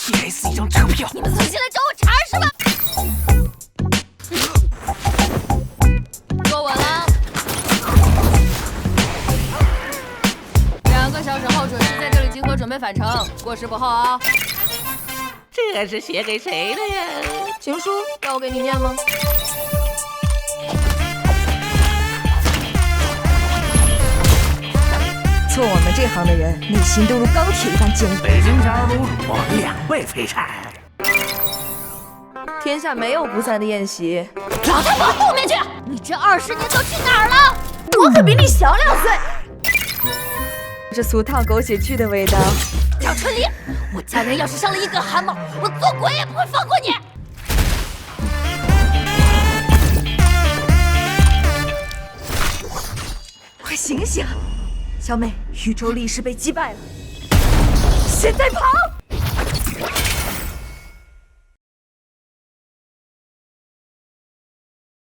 PS 一张车票。你们存心来找我茬是吧？坐稳了。2个小时后准时在这里集合，准备返程，过时不候啊！这是写给谁的呀？情书要我给你念吗？做我们这行的人，内心都如钢铁一般坚韧。北京烧卤煮2倍肥菜。天下没有不散的宴席。让他往后面去！你这20年都去哪儿了？我可比你小2岁。这俗套狗血剧的味道。赵春丽，我家人要是伤了一根汗毛，我做鬼也不会放过你。快醒醒！小美，宇宙力士被击败了，现在跑！